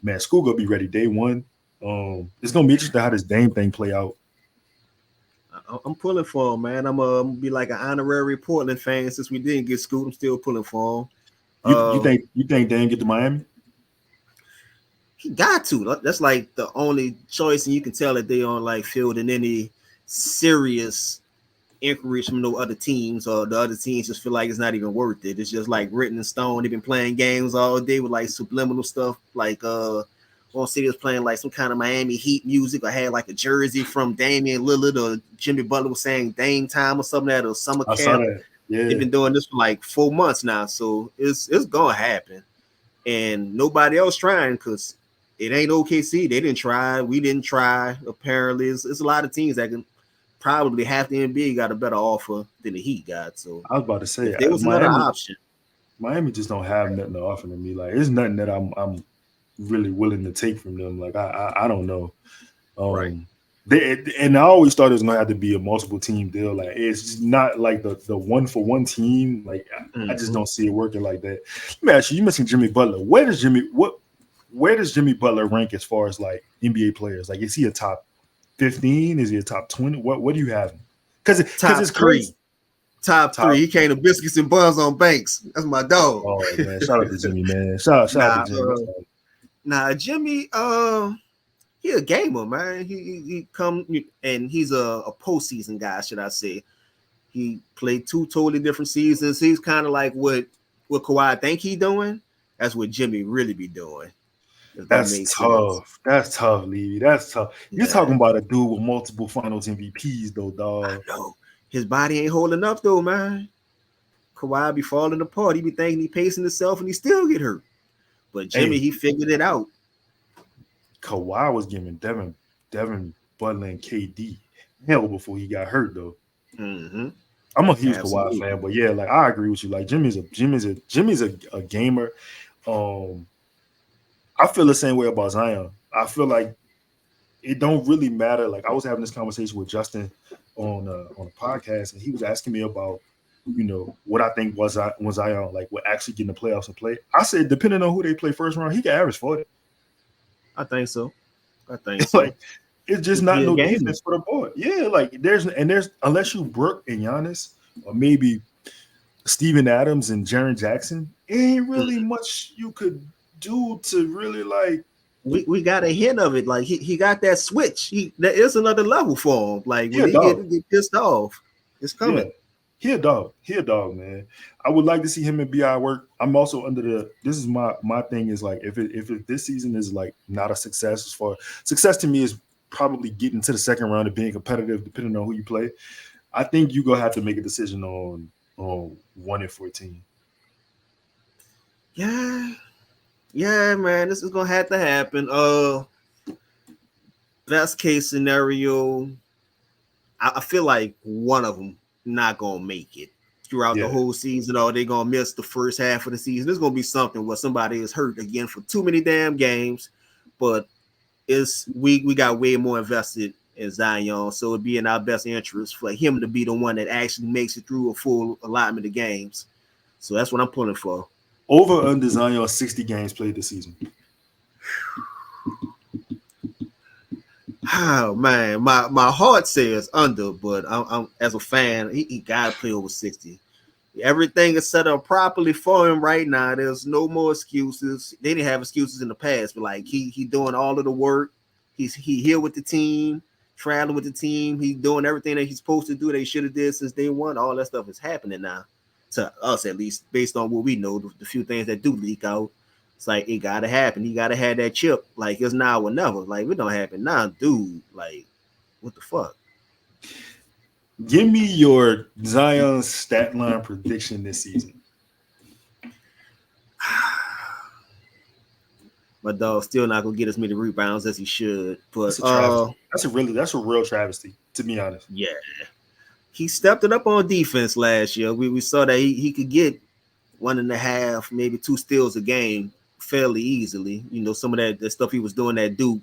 man, school gonna be ready day one. It's gonna be interesting how this Dame thing play out. I'm pulling for him, man. I'm gonna be like an honorary Portland fan since we didn't get Scoot. I'm still pulling for him. You think Dame get to Miami? He got to. That's like the only choice, and you can tell that they aren't like fielding any serious inquiries from no other teams, or the other teams just feel like it's not even worth it. It's just like written in stone. They've been playing games all day with like subliminal stuff, like Won't City was playing like some kind of Miami Heat music, or had like a jersey from Damian Lillard, or Jimmy Butler was saying Dame time or something at a summer camp. Saw that. Yeah. They've been doing this for like 4 months now, so it's gonna happen. And nobody else trying, because it ain't OKC. They didn't try. We didn't try. Apparently, it's a lot of teams that can probably half the NBA got a better offer than the Heat got. So I was about to say, there was another option. Miami just don't have nothing to offer to me. Like it's nothing that I'm really willing to take from them. Like I don't know. Right. And I always thought it was gonna have to be a multiple team deal. Like it's not like the 1-for-1 team. Like I just don't see it working like that. Let me ask you. You mentioned Jimmy Butler. Where does Jimmy Butler rank as far as like NBA players? Like is he a top 15? Is he a top 20? What do you have him? Because it's crazy. Top 3. He came to biscuits and buns on Banks. That's my dog. Oh man, shout out to Jimmy, man. Shout out to Jimmy. Jimmy, he a gamer, man. He come and he's a postseason guy, should I say. He played 2 totally different seasons. He's kind of like what Kawhi think he doing. That's what Jimmy really be doing. That's tough. That's tough, Levy. That's tough. You're talking about a dude with multiple finals MVPs, though, dog. I know. His body ain't holding up, though, man. Kawhi be falling apart. He be thinking he pacing himself, and he still get hurt. But Jimmy, he figured it out. Kawhi was giving Devin Butler and KD hell before he got hurt, though. Mm-hmm. I'm a huge Kawhi fan, but yeah, like I agree with you. Like Jimmy's a gamer. I feel the same way about Zion. I feel like it don't really matter. Like I was having this conversation with Justin on a podcast, and he was asking me about, what I think was Zion like with actually getting the playoffs and play. I said, depending on who they play first round, he can average 40. I think so. Like it's just not no defense for the boy. Yeah, like there's unless you Brooke and Giannis, or maybe Steven Adams and Jaren Jackson, it ain't really much you could do to really like. We got a hint of it. Like he got that switch. There is another level for him. Like when he get pissed off, it's coming. Yeah. He a dog, man. I would like to see him and BI work. I'm also this is my thing is like if this season is like not a success, as far success to me is probably getting to the second round and being competitive depending on who you play. I think you're gonna have to make a decision on 1-14. Yeah, man, this is gonna have to happen. Best case scenario, I feel like one of them not gonna make it throughout the whole season, or they're gonna miss the first half of the season. There's gonna be something where somebody is hurt again for too many damn games, but we got way more invested and Zion. So it'd be in our best interest for him to be the one that actually makes it through a full allotment of games. So that's what I'm pulling for. Over under Zion 60 games played this season. Oh man, my heart says under, but I'm as a fan, he gotta play over 60. Everything is set up properly for him right now. There's no more excuses. They didn't have excuses in the past, but like he doing all of the work. He here with the team, traveling with the team. He's doing everything that he's supposed to do. They should have did since day one. All that stuff is happening now, to us at least, based on what we know. The few things that do leak out, it's like it gotta happen. He gotta have that chip. Like it's now or never. Like it don't happen now, dude. Like what the fuck? Give me your Zion stat line prediction this season. My dog's still not gonna get as many rebounds as he should. But that's a real travesty, to be honest. Yeah, he stepped it up on defense last year. We saw that he could get 1.5, maybe 2 steals a game fairly easily. You know, some of that stuff he was doing at Duke.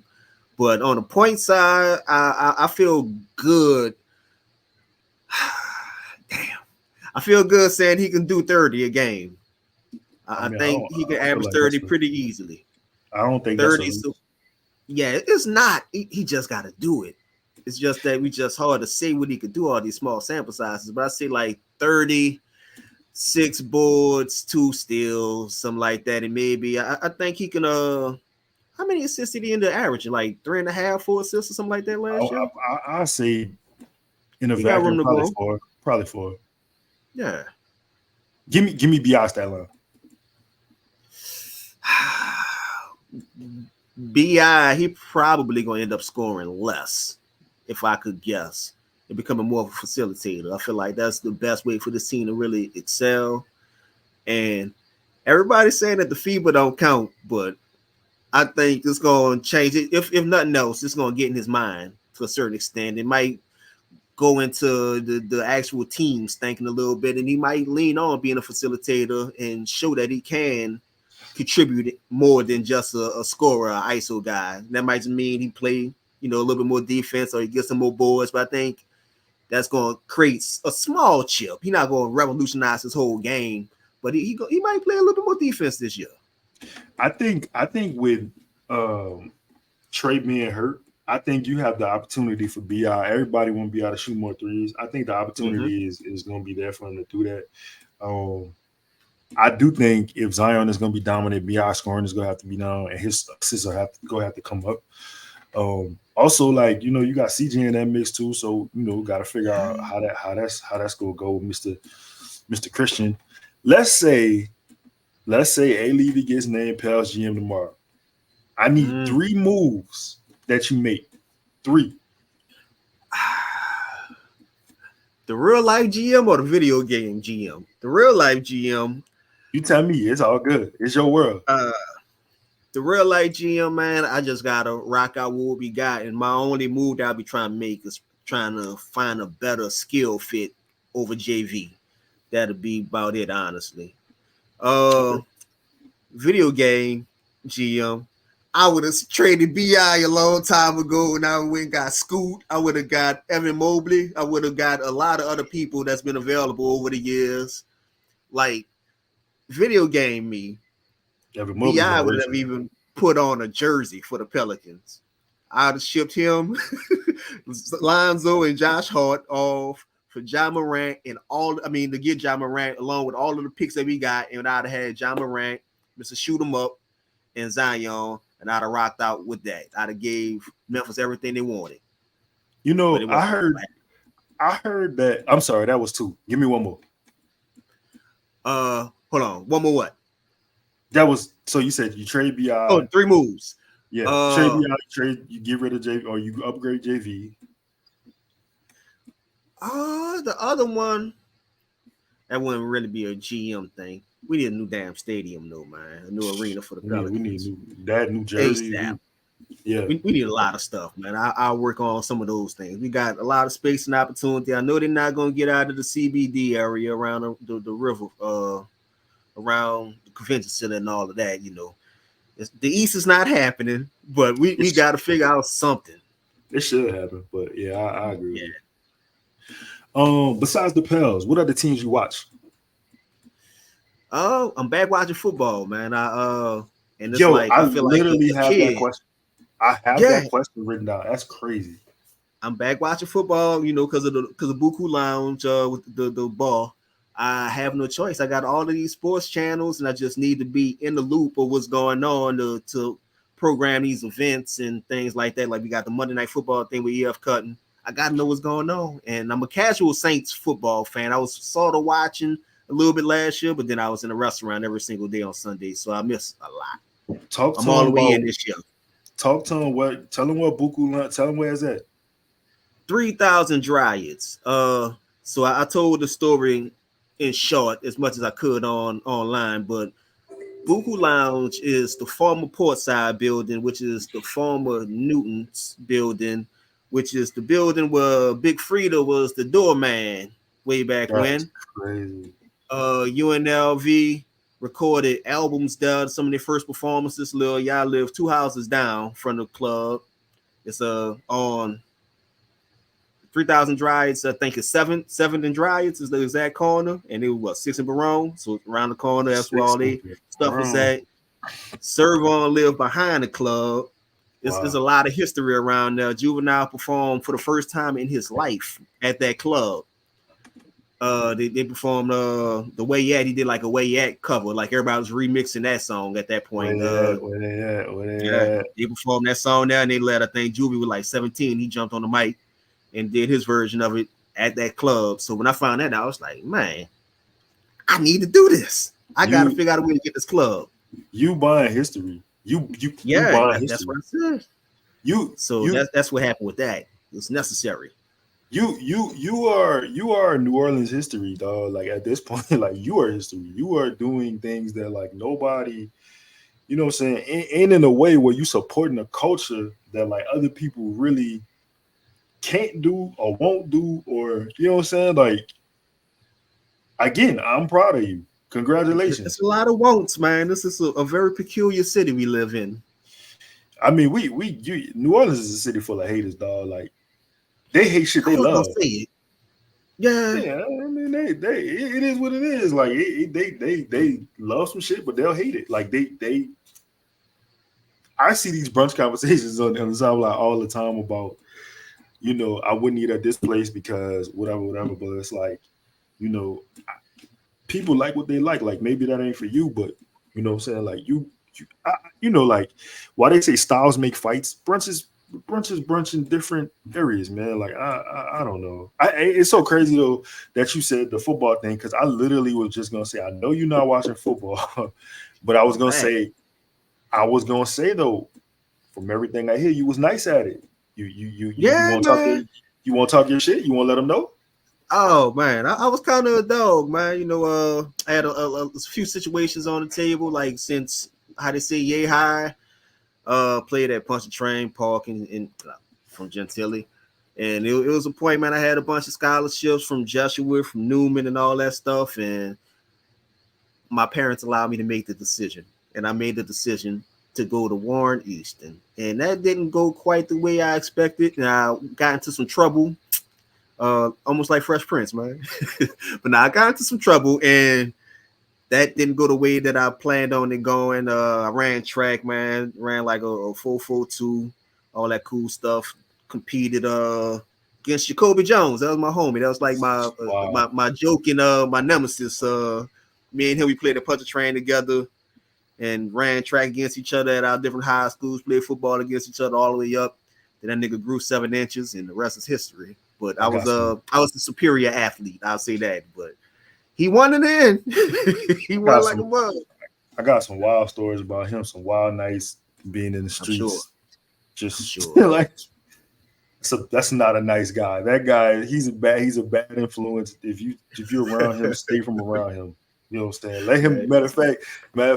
But on the point side, I feel good. Damn, I feel good saying he can do 30 a game. I think he can average 30 pretty easily. I don't think 30. So, yeah, it's not. He just got to do it. It's just that we just hard to say what he could do all these small sample sizes. But I say like 30, 6 boards, 2 steals, something like that. And maybe I think he can. How many assists did he end up averaging? Like 3.5, 4 assists or something like that last year. I say in a vacuum, probably 4. Yeah. Give me BI stat line. BI, he probably gonna end up scoring less, if I could guess, and becoming more of a facilitator. I feel like that's the best way for this team to really excel. And everybody's saying that the FIBA don't count, but I think it's gonna change it. If nothing else, it's gonna get in his mind to a certain extent. It might go into the actual teams thinking a little bit, and he might lean on being a facilitator and show that he can contribute more than just a scorer, an ISO guy. That might just mean he play, a little bit more defense or he gets some more boards, but I think that's going to create a small chip. He's not going to revolutionize his whole game, but he might play a little bit more defense this year. I think with Trey being hurt, I think you have the opportunity for BI. Everybody want BI to shoot more threes. I think the opportunity is going to be there for him to do that. I do think if Zion is going to be dominant, BI scoring is going to have to be down, and his assists have to come up. Also, like you got CJ in that mix too, so got to figure out how that's going to go, Mr. Christian. Let's say A. Levy gets named Pels GM tomorrow. I need 3 moves that you make. 3. The real life GM or the video game GM? The real life GM. You tell me. It's all good. It's your world. The real life GM, man, I just gotta rock out what we got. And my only move that I'll be trying to make is trying to find a better skill fit over JV. That'll be about it, honestly. Video game GM. I would have traded BI a long time ago, and I went and got Scoot. I would have got Evan Mobley. I would have got a lot of other people that's been available over the years. Like, video game me. BI would have even put on a jersey for the Pelicans. I'd have shipped him, Lonzo and Josh Hart off for Ja Morant to get Ja Morant along with all of the picks that we got, and I'd have had Ja Morant, Mr. Shoot 'em Up, and Zion, and I'd have rocked out with that. I'd have gave Memphis everything they wanted. I heard that. I'm sorry, that was 2. Give me one more. Hold on. One more what? That was so you said you trade BI. Oh, 3 moves. Yeah, trade BI, you get rid of JV or you upgrade JV. The other one, that wouldn't really be a GM thing. We need a new damn stadium, though, man. A new arena for the Pelicans. We need new jersey. We need a lot of stuff, man. I'll work on some of those things. We got a lot of space and opportunity. I know they're not going to get out of the CBD area around the river, around the convention center and all of that. The East is not happening, but we got to figure out something. It should happen, but yeah, I agree. Yeah. With you. Besides the Pels, what other teams you watch? Oh, I'm back watching football, man. And it's Yo, like I I feel like literally a have that kid. question. I have Yeah, that question written down. That's crazy. I'm back watching football, because of Buku Lounge with the ball. I have no choice. I got all of these sports channels, and I just need to be in the loop of what's going on to program these events and things like that. Like we got the Monday Night Football thing with EF Cutting. I got to know what's going on, and I'm a casual Saints football fan. I was sort of watching a little bit last year, but then I was in a restaurant every single day on Sunday, so I missed a lot. Talk I'm to all him the way in about. this year. Talk to him what. Tell him what Buku. Tell him where it's at. 3,000 dryads. So I told the story in short as much as I could online, but Buku Lounge is the former Portside building, which is the former Newton's building, which is the building where Big Frida was the doorman way back That's when. crazy. UNLV recorded albums there. Some of their first performances. Lil Y'all live 2 houses down from the club. It's on 3,000 Dryads, I think it's 7th and Dryads is the exact corner, and it was 6th and Barone, so around the corner, that's where all the stuff is at. Servon lived behind the club. There's a lot of history around there. Juvenile performed for the first time in his life at that club. They performed the Way At. He did like a Way At cover, like everybody was remixing that song at that point. Where they at? They performed that song there, and they let, I think Juvie was like 17. He jumped on the mic and did his version of it at that club. So when I found that out, I was like, man, I need to do this. I got to figure out a way to get this club. You buying history. You buying history. That's what I said. That's what happened with that. It's necessary. You are New Orleans history, dog. Like at this point, like you are history. You are doing things that like nobody, you know what I'm saying, and in a way where you supporting a culture that like other people really can't do or won't do, or you know what I'm saying? Like again, I'm proud of you. Congratulations. It's a lot of won'ts, man. This is a very peculiar city we live in. I mean, New Orleans is a city full of haters, dog. Like they hate shit they love. Say it. Yeah. I mean, it is what it is. Like they love some shit, but they'll hate it. Like they. I see these brunch conversations on the timeline all the time about, you know, I wouldn't eat at this place because whatever. But it's like, you know, people like what they like. Like maybe that ain't for you, but you know what I'm saying? Like you know, like why they say styles make fights. Brunch in different areas, man. Like I don't know. It's so crazy though that you said the football thing, because I literally was just gonna say I know you're not watching football, but I was gonna say though, from everything I hear, you was nice at it. You won't talk your shit. You won't let them know. Oh man, I was kind of a dog, man. You know, I had a few situations on the table, like since how they say yay high. Played at Punch and Train Park in from Gentilly, and it was a point, man. I had a bunch of scholarships from Jesuit, from Newman, and all that stuff, and my parents allowed me to make the decision, and I made the decision to go to Warren Easton, and that didn't go quite the way I expected, and I got into some trouble, almost like Fresh Prince, man. But now I got into some trouble, and that didn't go the way that I planned on it going. I ran track, man. Ran like a 4.42, all that cool stuff. Competed against Jacoby Jones. That was my homie. That was like my joke and my nemesis. Me and him, we played a punch train together and ran track against each other at our different high schools. Played football against each other all the way up. Then that nigga grew 7 inches, and the rest is history. But I was the superior athlete. I'll say that. But he won it in. He won like a bug. I got some wild stories about him. Some wild nights being in the streets. Just like so. That's not a nice guy. That guy, he's a bad influence. If you're around him, stay from around him. You know what I'm saying? Let him. Matter of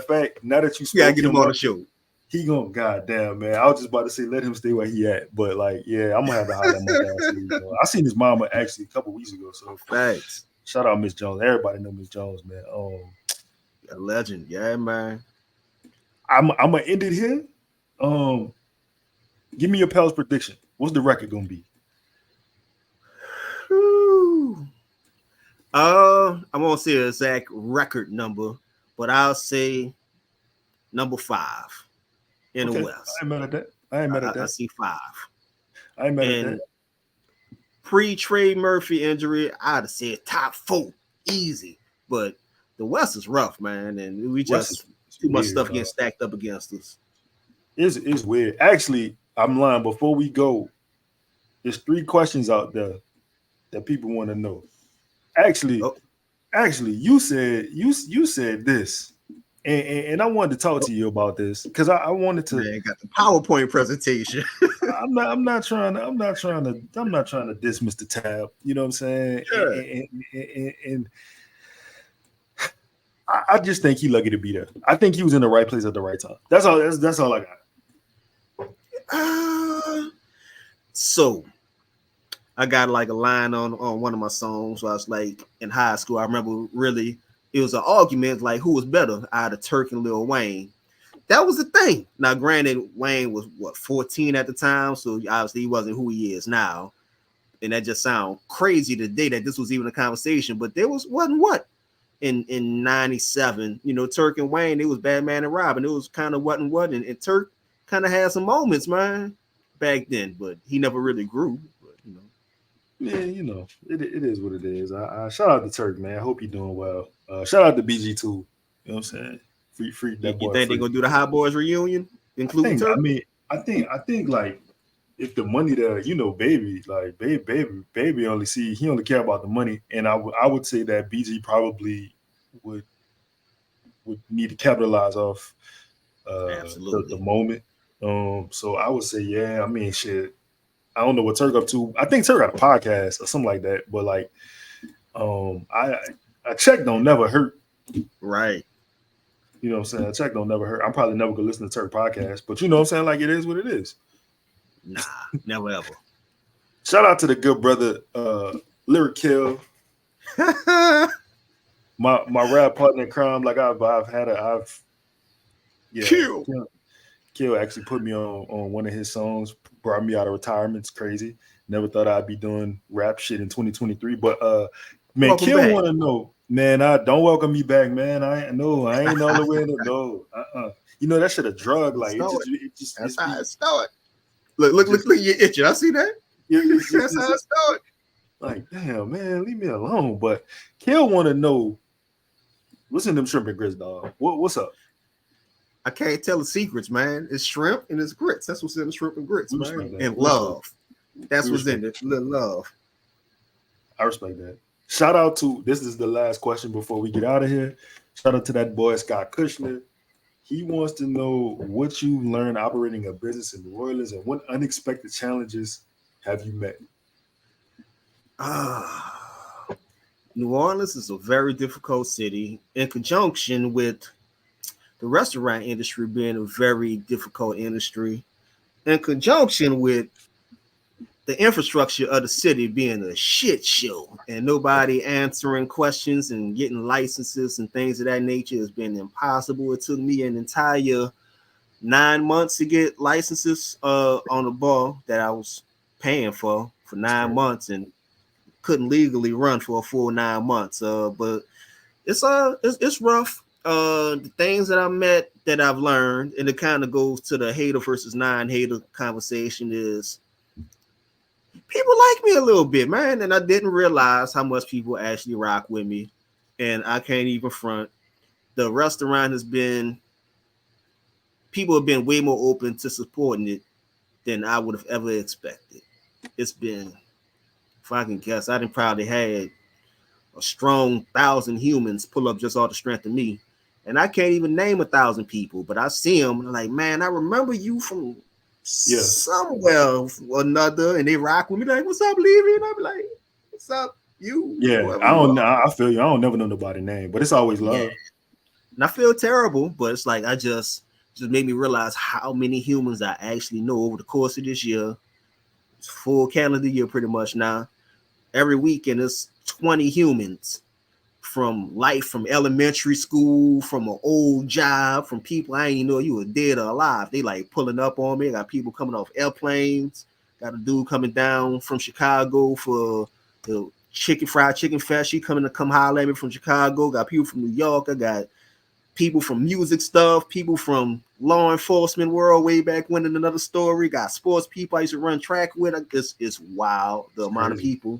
fact. Now that you spoke, get him on the show. He gonna goddamn man. I was just about to say let him stay where he at, but like yeah, I'm gonna have to holler at my dad. I seen his mama actually a couple weeks ago. So thanks. Shout out Miss Jones. Everybody know Miss Jones, man. A legend, yeah, man. I'm gonna end it here. Give me your Pels prediction. What's the record gonna be? I won't say an exact record number, but I'll say number 5 in the West. I ain't mad at that. I see 5. I ain't mad at that. Pre-Trey Murphy injury, I'd have said top 4, easy. But the West is rough, man, and we just too much stuff getting stacked up against us. It's weird. Actually, I'm lying. Before we go, there's 3 questions out there that people want to know. Actually, you said this, and I wanted to talk to you about this because I wanted to. Man, got the PowerPoint presentation. I'm not trying to diss Mr. Tab. You know what I'm saying? Sure. And I just think he's lucky to be there. I think he was in the right place at the right time. That's all I got. So I got like a line on one of my songs. So I was like in high school. I remember really it was an argument like who was better out of Turk and Lil Wayne. That was the thing. Now, granted, Wayne was 14 at the time, so obviously he wasn't who he is now. And that just sounds crazy today that this was even a conversation. But there wasn't what in 97. You know, Turk and Wayne, it was Batman and Robin. It was kind of what and Turk kind of had some moments, man, back then, but he never really grew. But, you know. Yeah, you know, it is what it is. I shout out to Turk, man. I hope you're doing well. Shout out to BG too. You know what I'm saying? Free that boy. You think they're gonna do the Hot Boys reunion, including Turk? I mean, I think like if the money there, you know, baby only he only care about the money, and I would say that BG probably would need to capitalize off the moment. So I would say, yeah. I mean, shit. I don't know what Turk up to. I think Turk got a podcast or something like that. But like, a check don't never hurt. Right. You know what I'm saying? A check don't never hurt. I'm probably never gonna listen to Turk podcast, but you know what I'm saying? Like it is what it is. Nah, never ever. Shout out to the good brother, Lyric Kill. my rap partner in crime. Like Kill actually put me on one of his songs, brought me out of retirement. It's crazy. Never thought I'd be doing rap shit in 2023. But man, welcome Kill want to know, man. I don't welcome me back, man. I ain't all the way in the no. You know that shit a drug. Like it just that's how it started. Look, you're itching. I see that. That's how it started. Like, damn, man, leave me alone. But Kill want to know what's in them shrimp and grits, dog. What's up? I can't tell the secrets, man. It's shrimp and it's grits. That's what's in the shrimp and grits, man. And love. That's what's in it. Little love. I respect that. Shout out to, this is the last question before we get out of here. Shout out to that boy, Scott Kushner. He wants to know what you learned operating a business in New Orleans and what unexpected challenges have you met? New Orleans is a very difficult city in conjunction with the restaurant industry being a very difficult industry, in conjunction with the infrastructure of the city being a shit show and nobody answering questions and getting licenses and things of that nature has been impossible. It took me an entire 9 months to get licenses on a bar that I was paying for 9 months and couldn't legally run for a full 9 months. But it's rough. The things that I met that I've learned, and it kind of goes to the hater versus non-hater conversation, is people like me a little bit, man, and I didn't realize how much people actually rock with me, and I can't even front. The restaurant people have been way more open to supporting it than I would have ever expected. It's been, if I can guess, I done probably had a strong 1,000 humans pull up just all the strength of me. And I can't even name 1,000 people, but I see them and I'm like, man, I remember you from somewhere or another, and they rock with me like, what's up, Levy? And I'm like, what's up, you? Yeah, I don't know. I feel you. I don't never know nobody's name, but it's always love. Yeah. And I feel terrible, but it's like I just made me realize how many humans I actually know over the course of this year. It's full calendar year pretty much now. Every weekend it's 20 humans. From life, from elementary school, from an old job, from people I ain't even know you were dead or alive. They like pulling up on me. I got people coming off airplanes. Got a dude coming down from Chicago for the fried chicken fest. She coming to come holler at me from Chicago. Got people from New York. I got people from music stuff, people from law enforcement world way back when in another story. Got sports people I used to run track with. It's wild the amount of people.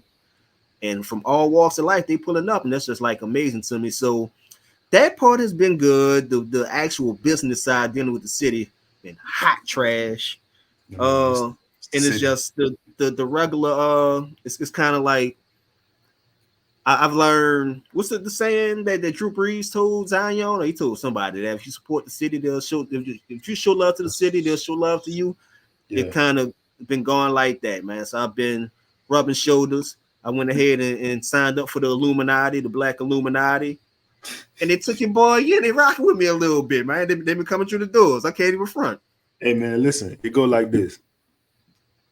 And from all walks of life, they pulling up, and that's just like amazing to me. So that part has been good. The actual business side dealing with the city been hot trash. And it's just the regular it's kind of like I've learned what's the saying that Drew Brees told Zion, or he told somebody that if you support the city, they'll show if you show love to the city, they'll show love to you. Yeah. It kind of been going like that, man. So I've been rubbing shoulders. I went ahead and signed up for the Illuminati, the Black Illuminati. And they took your boy, they rocking with me a little bit, man. They been coming through the doors. I can't even front. Hey man, listen, it go like this.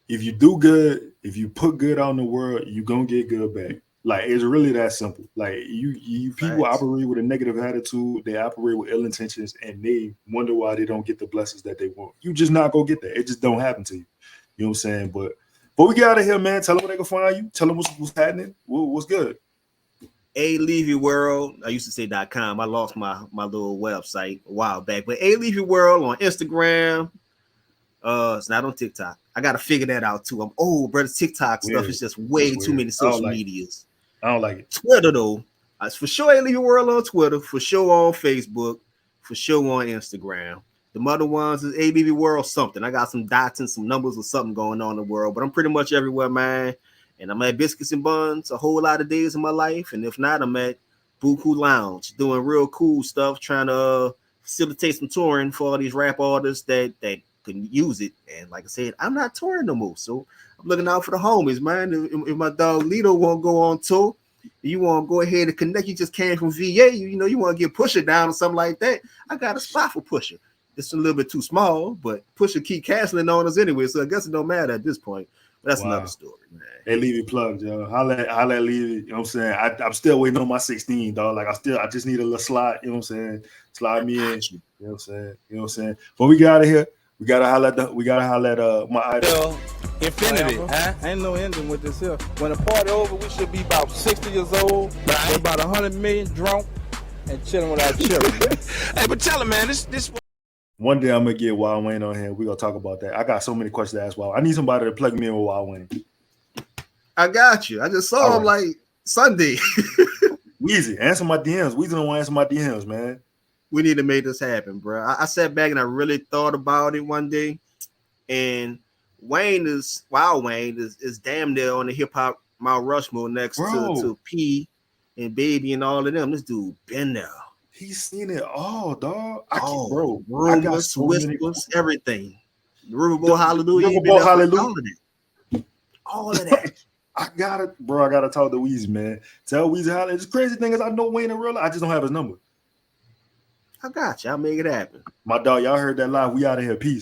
If you do good, if you put good out in the world, you gonna get good back. Like, it's really that simple. Like, you people operate with a negative attitude, they operate with ill intentions, and they wonder why they don't get the blessings that they want. You just not gonna get that. It just don't happen to you. You know what I'm saying? But we get out of here, man. Tell them where they can find you. Tell them what's happening. What's good. A Levy World. I used to say .com. I lost my little website a while back. But A Levy World on Instagram. It's not on TikTok. I gotta figure that out too. I'm old, brother. TikTok stuff is just way too many social medias. I don't like it. Twitter though, for sure. A Levy World on Twitter, for sure on Facebook, for sure on Instagram. The other ones is A Levy World something. I got some dots and some numbers or something going on in the world, but I'm pretty much everywhere, man. And I'm at Biscuits and Buns a whole lot of days in my life, and if not, I'm at Buku Lounge doing real cool stuff, trying to facilitate some touring for all these rap artists that can use it. And like I said, I'm not touring no more, so I'm looking out for the homies, man. If my dog Lito won't go on tour, you want to go ahead and connect. You just came from VA, you want to get Pusher down or something like that. I got a spot for Pusher. It's a little bit too small, but Pusher keep canceling on us anyway, so I guess it don't matter at this point. But that's another story, man. Hey, Levy plugged, yo. Holla at Levy. You know what I'm saying? I'm still waiting on my 16, dog. Like I just need a little slide. You know what I'm saying? Slide me in. You know what I'm saying? You know what I'm saying? But we got out of here. We gotta holla at my idol. Infinity. Ain't no ending with this here. When the party over, we should be about 60 years old, right? About 100 million drunk, and chilling with our children. Hey, but tell him, man, this. One day I'm gonna get Wild Wayne on here. We're gonna talk about that. I got so many questions to ask Wild. I need somebody to plug me in with Wild Wayne. I got you. I just saw him like Sunday. Weezy, answer my DMs. Weezy don't want to answer my DMs, man. We need to make this happen, bro. I sat back and I really thought about it one day, and Wild Wayne is damn near on the hip hop Mount Rushmore next to P and Baby and all of them. This dude been there. He's seen it all, dog. Rumors, whispers, everything. Riverboat Hallelujah. All of that. I gotta talk to Weezy, man. Tell Weezy Hallelujah. The crazy thing is I know Wayne in real life. I just don't have his number. I got you. I'll make it happen. My dog, y'all heard that live. We out of here. Peace.